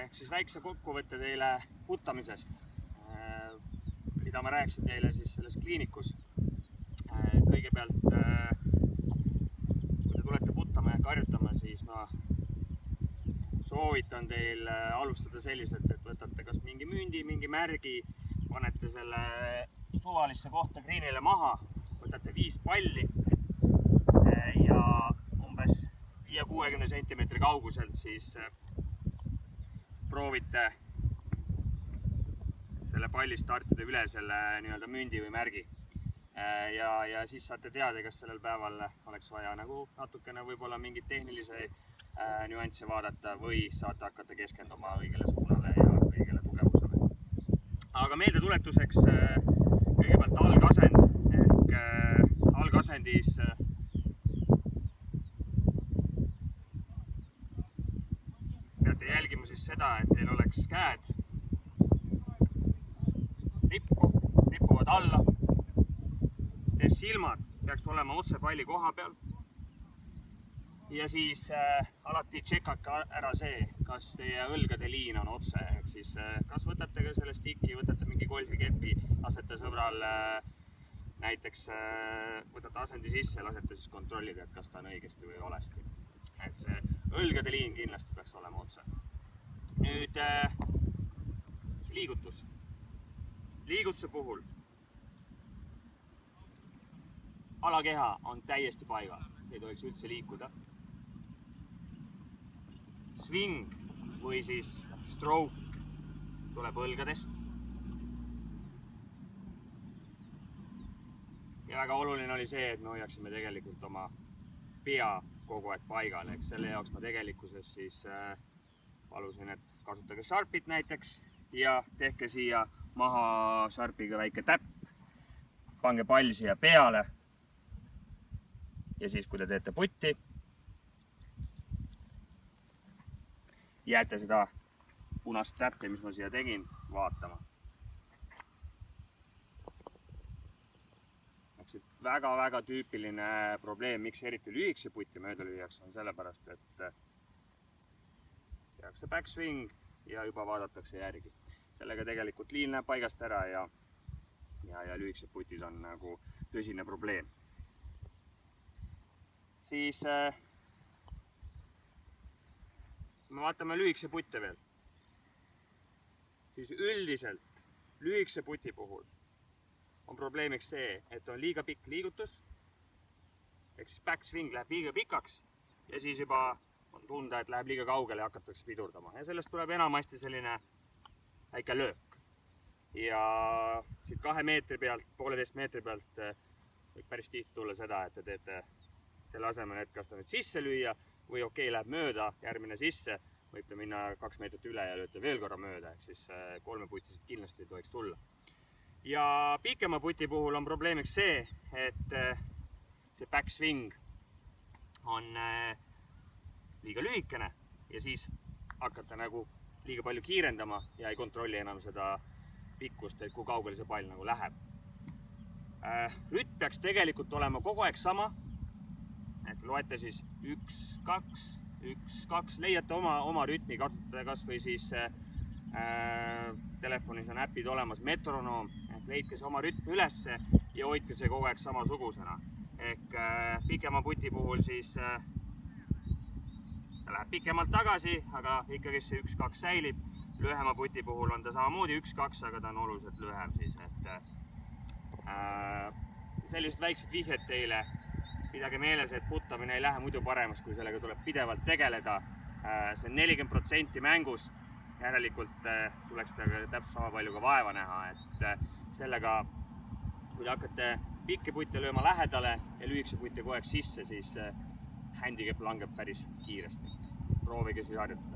ehk siis väikse kokkuvõtte teile puttamisest, mida ma rääkisin teile siis selles kliinikus. Kõigepealt, kui te tulete puttama ja karjutama, siis ma soovitan teil alustada selliselt, et võtate kas mingi mündi, mingi märgi, panete selle suvalisse kohta greenile maha, võtate 5 palli ja umbes 5-60 cm kauguselt siis proovite selle palli startida üle selle nii-öelda mündi või märgi. Ja siis saate teada, kas sellel päeval oleks vaja nagu natukene võib-olla mingit tehnilisi nüansse vaadata või saate hakata keskenduma õigele suunale ja õigele tugevusele. Aga meeldetuletuseks kõigepealt algasend ehk algasendis peate jälgima siis seda, et teil oleks käed rippuvad alla. Teie silmad peaks olema otse palli koha peal. Ja siis alati tšekake ära see, kas teie õlgade liin on otse. Ehk siis kas võtate ka selle stiki, võtate mingi golfikepi, lasete sõbral näiteks võtate asendi sisse, lasete siis kontrollida, et kas ta on õigesti või valesti. Et see õlgade liin kindlasti peaks olema otse. Nüüd liigutus. Liigutuse puhul alakeha on täiesti paigal, see ei tohiks üldse liikuda. Swing või siis stroke tuleb õlgadest. Ja väga oluline oli see, et me hoiaksime tegelikult oma pea kogu aeg paigal. Eks selle jaoks ma tegelikkuses siis palusin, et kasutage Sharpit näiteks ja tehke siia maha Sharpiga väike täpp. Pange pall siia peale. Ja siis, kui te teete putti, jääte seda punast täppi, mis ma siia tegin, vaatama. Väga tüüpiline probleem, miks eriti lühikese putti mööda lüüakse, on sellepärast, et tehakse backswing ja juba vaadatakse järgi. Sellega tegelikult liin läheb paigast ära ja lühikesed putid on nagu tõsine probleem. Siis me vaatame lühikese putte veel. Siis üldiselt lühikese puti puhul on probleemiks see, et on liiga pikk liigutus, ehk siis backswing läheb liiga pikaks ja siis juba on tunda, et läheb liiga kaugele ja hakatakse pidurdama. Ja sellest tuleb enamasti selline väike löök. Ja siit 2 meetri pealt, 1,5 meetri pealt võib päris tihti tulla seda, et te teete selle asemel, et kas ta nüüd sisse lüüa või okei, läheb mööda, järgmine sisse, võib ta minna 2 meetrit üle ja lööte veel korra mööda, ehk siis 3 putisid kindlasti ei tohiks tulla. Ja pikema puti puhul on probleemiks see, et see backswing on liiga lühikene ja siis hakkate nagu liiga palju kiirendama ja ei kontrolli enam seda pikkust, et kui kaugele see pall nagu läheb. Rütm peaks tegelikult olema kogu aeg sama. Et loete siis 1, 2, 1, 2, leiate oma rütmi, kasutate kas või siis telefonis on äpid olemas, metronoom, et leidke see oma rütmi ülesse ja hoidke see kogu aeg samasugusena. Ehk pikema puti puhul siis ta läheb pikemalt tagasi, aga ikkagi see 1, 2 säilib. Lühema puti puhul on ta samamoodi 1, 2, aga ta on oluliselt lühem siis. Sellised väiksed vihjed teile. Pidage meeles, et puttamine ei lähe muidu paremaks, kui sellega tuleb pidevalt tegeleda. See on 40% mängust, järelikult tuleks täpselt sama palju ka vaeva näha. Et sellega, kui te hakkate pikki putte lööma lähedale ja lühikese putte kogu aeg sisse, siis handicap langeb päris kiiresti. Proovige siis harjutada.